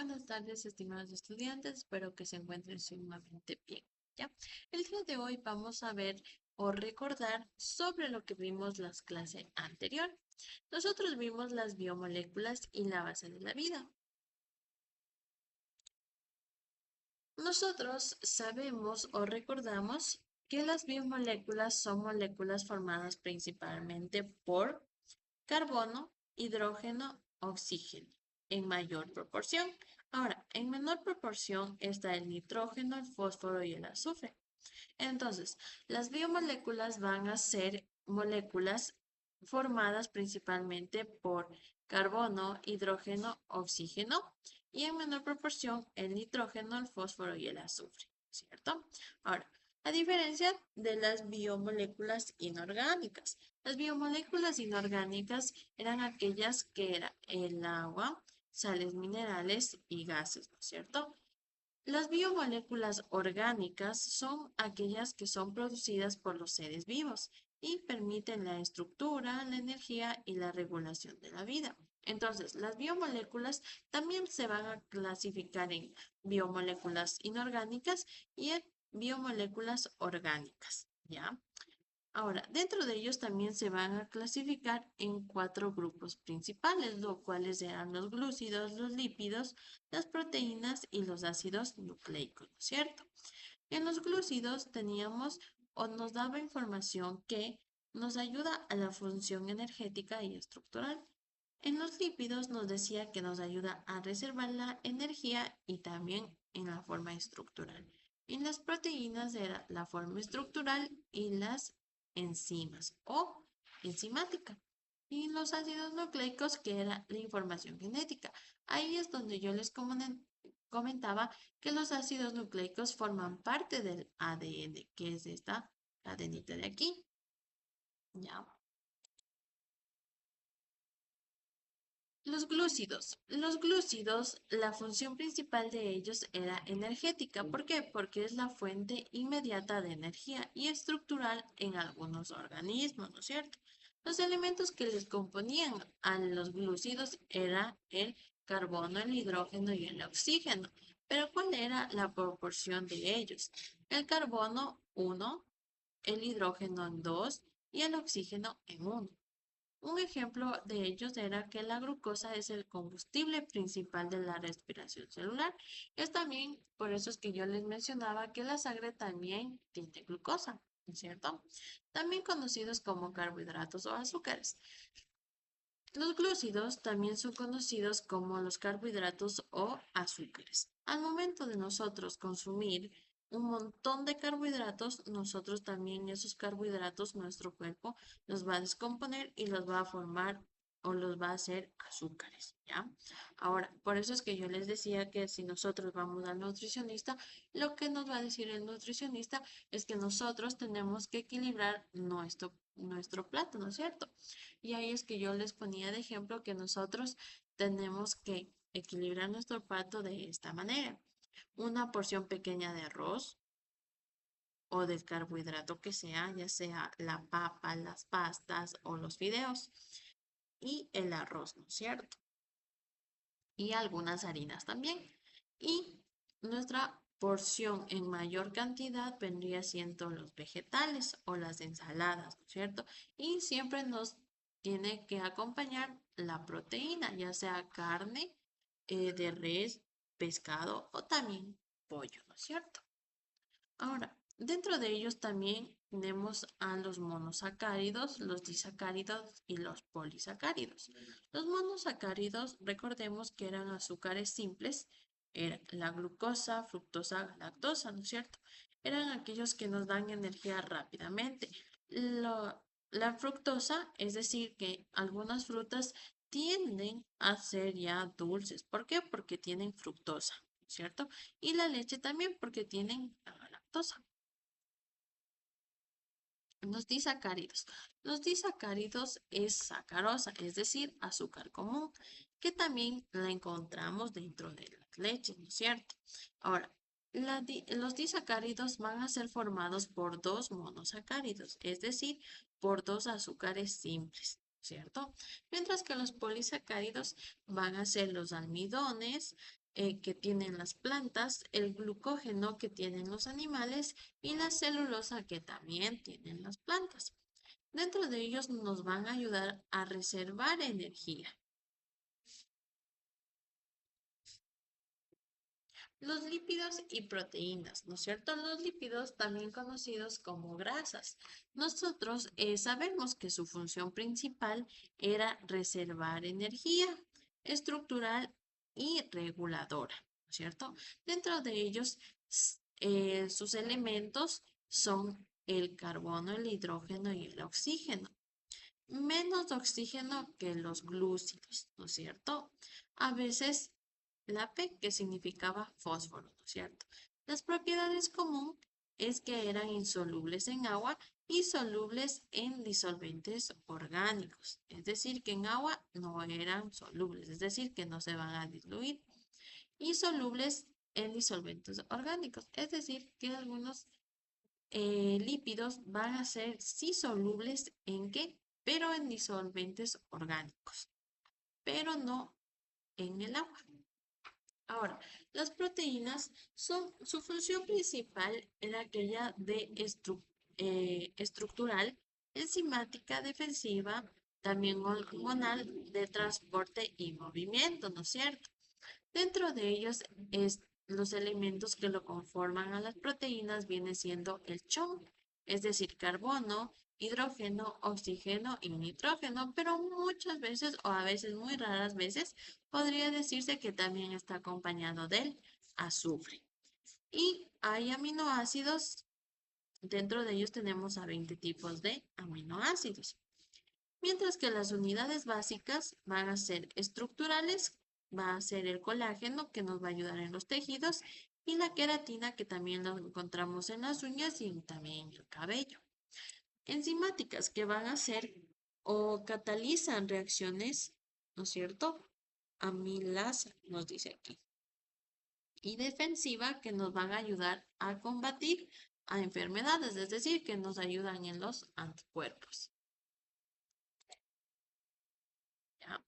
buenas tardes, estimados estudiantes. Espero que se encuentren sumamente bien. ¿Ya? El día de hoy vamos a ver o recordar sobre lo que vimos la clase anterior. Nosotros vimos las biomoléculas y la base de la vida. Nosotros sabemos o recordamos que las biomoléculas son moléculas formadas principalmente por carbono, hidrógeno, oxígeno, en mayor proporción. Ahora, en menor proporción está el nitrógeno, el fósforo y el azufre. Entonces, las biomoléculas van a ser moléculas formadas principalmente por carbono, hidrógeno, oxígeno y en menor proporción el nitrógeno, el fósforo y el azufre, ¿cierto? Ahora, a diferencia de las biomoléculas inorgánicas. Las biomoléculas inorgánicas eran aquellas que eran el agua, sales minerales y gases, ¿no es cierto? Las biomoléculas orgánicas son aquellas que son producidas por los seres vivos y permiten la estructura, la energía y la regulación de la vida. Entonces, las biomoléculas también se van a clasificar en biomoléculas inorgánicas y en biomoléculas orgánicas, ¿ya? Ahora, dentro de ellos también se van a clasificar en cuatro grupos principales, los cuales serán los glúcidos, los lípidos, las proteínas y los ácidos nucleicos, ¿no es cierto? En los glúcidos teníamos o nos daba información que nos ayuda a la función energética y estructural. En los lípidos nos decía que nos ayuda a reservar la energía y también en la forma estructural. En las proteínas era la forma estructural y las enzimas o enzimática. Y los ácidos nucleicos, que era la información genética. Ahí es donde yo les comentaba que los ácidos nucleicos forman parte del ADN, que es esta cadenita de aquí. ¿Ya? Los glúcidos. Los glúcidos, la función principal de ellos era energética. ¿Por qué? Porque es la fuente inmediata de energía y estructural en algunos organismos, ¿no es cierto? Los elementos que les componían a los glúcidos era el carbono, el hidrógeno y el oxígeno. Pero ¿cuál era la proporción de ellos? El carbono 1, el hidrógeno en 2 y el oxígeno en 1. Un ejemplo de ellos era que la glucosa es el combustible principal de la respiración celular. Es también por eso es que yo les mencionaba que la sangre también tiene glucosa, ¿no es cierto? También conocidos como carbohidratos o azúcares. Los glúcidos también son conocidos como los carbohidratos o azúcares. Al momento de nosotros consumir un montón de carbohidratos, nosotros también esos carbohidratos, nuestro cuerpo los va a descomponer y los va a formar o los va a hacer azúcares, ¿ya? Ahora, por eso es que yo les decía que si nosotros vamos al nutricionista, lo que nos va a decir el nutricionista es que nosotros tenemos que equilibrar nuestro plato, ¿no es cierto? Y ahí es que yo les ponía de ejemplo que nosotros tenemos que equilibrar nuestro plato de esta manera. Una porción pequeña de arroz o del carbohidrato que sea, ya sea la papa, las pastas o los fideos. Y el arroz, ¿no es cierto? Y algunas harinas también. Y nuestra porción en mayor cantidad vendría siendo los vegetales o las ensaladas, ¿no es cierto? Y siempre nos tiene que acompañar la proteína, ya sea carne de res, pescado o también pollo, ¿no es cierto? Ahora, dentro de ellos también tenemos a los monosacáridos, los disacáridos y los polisacáridos. Los monosacáridos, recordemos que eran azúcares simples, era la glucosa, fructosa, lactosa, ¿no es cierto? Eran aquellos que nos dan energía rápidamente. La fructosa, es decir, que algunas frutas tienden a ser ya dulces. ¿Por qué? Porque tienen fructosa, ¿cierto? Y la leche también porque tienen lactosa. Los disacáridos. Los disacáridos es sacarosa, es decir, azúcar común, que también la encontramos dentro de las leches, ¿no es cierto? Ahora, los disacáridos van a ser formados por dos monosacáridos, es decir, por dos azúcares simples, ¿cierto? Mientras que los polisacáridos van a ser los almidones, que tienen las plantas, el glucógeno que tienen los animales y la celulosa que también tienen las plantas. Dentro de ellos nos van a ayudar a reservar energía. Los lípidos y proteínas, ¿no es cierto? Los lípidos, también conocidos como grasas. Nosotros sabemos que su función principal era reservar energía estructural y reguladora, ¿no es cierto? Dentro de ellos, sus elementos son el carbono, el hidrógeno y el oxígeno. Menos oxígeno que los glúcidos, ¿no es cierto? A veces la P, que significaba fósforo, ¿no es cierto? Las propiedades comunes es que eran insolubles en agua y solubles en disolventes orgánicos. Es decir, que en agua no eran solubles, es decir, que no se van a diluir. Y solubles en disolventes orgánicos, es decir, que algunos lípidos van a ser sí solubles en qué, pero en disolventes orgánicos, pero no en el agua. Ahora, las proteínas son, su función principal era aquella de estructural, enzimática, defensiva, también hormonal, de transporte y movimiento, ¿no es cierto? Dentro de ellos, los elementos que lo conforman a las proteínas viene siendo el CHO, es decir, carbono, hidrógeno, oxígeno y nitrógeno, pero muchas veces o a veces muy raras veces podría decirse que también está acompañado del azufre. Y hay aminoácidos, dentro de ellos tenemos a 20 tipos de aminoácidos. Mientras que las unidades básicas van a ser estructurales, va a ser el colágeno que nos va a ayudar en los tejidos y la queratina que también lo encontramos en las uñas y también en el cabello. Enzimáticas que van a ser o catalizan reacciones, ¿no es cierto? Amilasa, nos dice aquí. Y defensiva que nos van a ayudar a combatir a enfermedades, es decir, que nos ayudan en los anticuerpos. ¿Ya?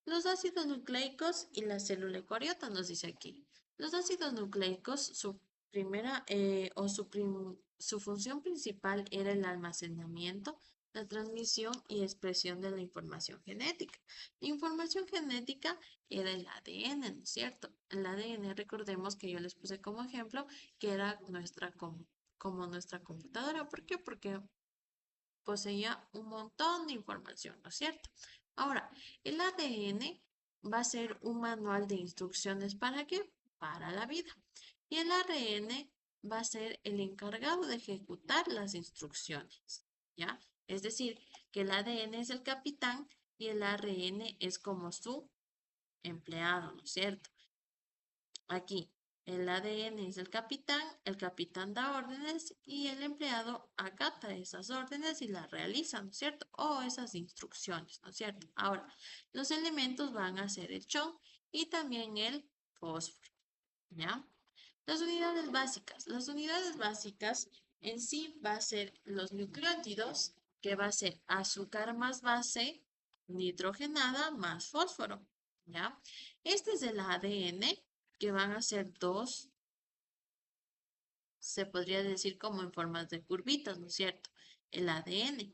Los ácidos nucleicos y la célula eucariota nos dice aquí. Los ácidos nucleicos, su primera su función principal era el almacenamiento, la transmisión y expresión de la información genética. La información genética era el ADN, ¿no es cierto? El ADN, recordemos que yo les puse como ejemplo que era nuestra como nuestra computadora. ¿Por qué? Porque poseía un montón de información, ¿no es cierto? Ahora, el ADN va a ser un manual de instrucciones ¿para qué? Para la vida. Y el ARN va a ser el encargado de ejecutar las instrucciones, ¿ya? Es decir, que el ADN es el capitán y el ARN es como su empleado, ¿no es cierto? Aquí, el ADN es el capitán da órdenes y el empleado acata esas órdenes y las realiza, ¿no es cierto? O esas instrucciones, ¿no es cierto? Ahora, los elementos van a ser el chon y también el fósforo, ¿ya? Las unidades básicas. Las unidades básicas en sí va a ser los nucleótidos, que va a ser azúcar más base, nitrogenada más fósforo, ¿ya? Este es el ADN, que van a ser dos, se podría decir como en formas de curvitas, ¿no es cierto? El ADN.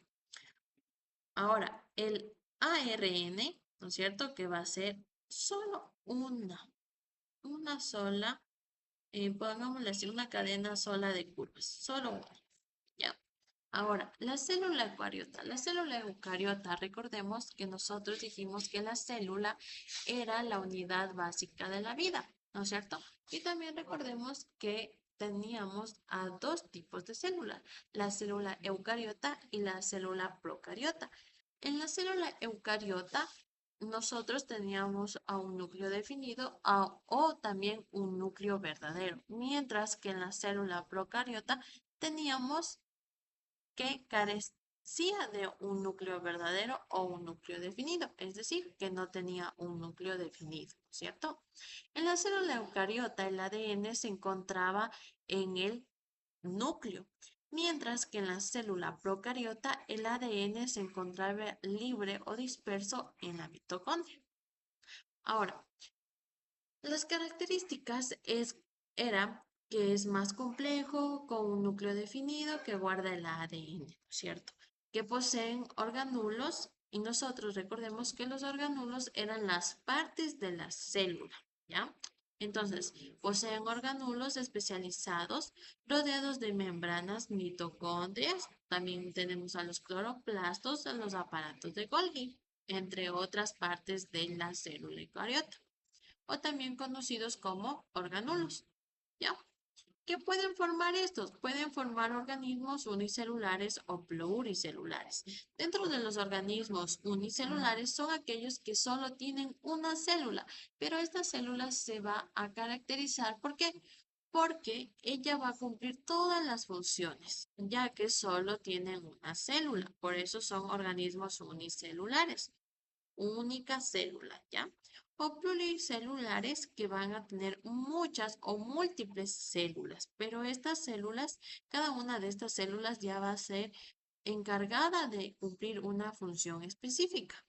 Ahora, el ARN, ¿no es cierto? Que va a ser solo una sola, pongámosle así, una cadena sola de curvas, solo una, ¿ya? Ahora, la célula eucariota. La célula eucariota, recordemos que nosotros dijimos que la célula era la unidad básica de la vida, ¿no es cierto? Y también recordemos que teníamos a dos tipos de células, la célula eucariota y la célula procariota. En la célula eucariota, nosotros teníamos a un núcleo definido o también un núcleo verdadero, mientras que en la célula procariota teníamos que carecía de un núcleo verdadero o un núcleo definido, es decir, que no tenía un núcleo definido, ¿cierto? En la célula eucariota el ADN se encontraba en el núcleo, mientras que en la célula procariota el ADN se encontraba libre o disperso en la mitocondria. Ahora, Las características era que es más complejo, con un núcleo definido que guarda el ADN, ¿no es cierto? Que poseen organulos y nosotros recordemos que los organulos eran las partes de la célula, ¿ya? Entonces, poseen organulos especializados rodeados de membranas mitocondrias. También tenemos a los cloroplastos, a los aparatos de Golgi, entre otras partes de la célula eucariota o también conocidos como organulos. ¿Ya? ¿Qué pueden formar estos? Pueden formar organismos unicelulares o pluricelulares. Dentro de los organismos unicelulares son aquellos que solo tienen una célula, pero esta célula se va a caracterizar. ¿Por qué? Porque ella va a cumplir todas las funciones, ya que solo tienen una célula. Por eso son organismos unicelulares, única célula, ¿ya? O pluricelulares que van a tener muchas o múltiples células, pero estas células, cada una de estas células ya va a ser encargada de cumplir una función específica.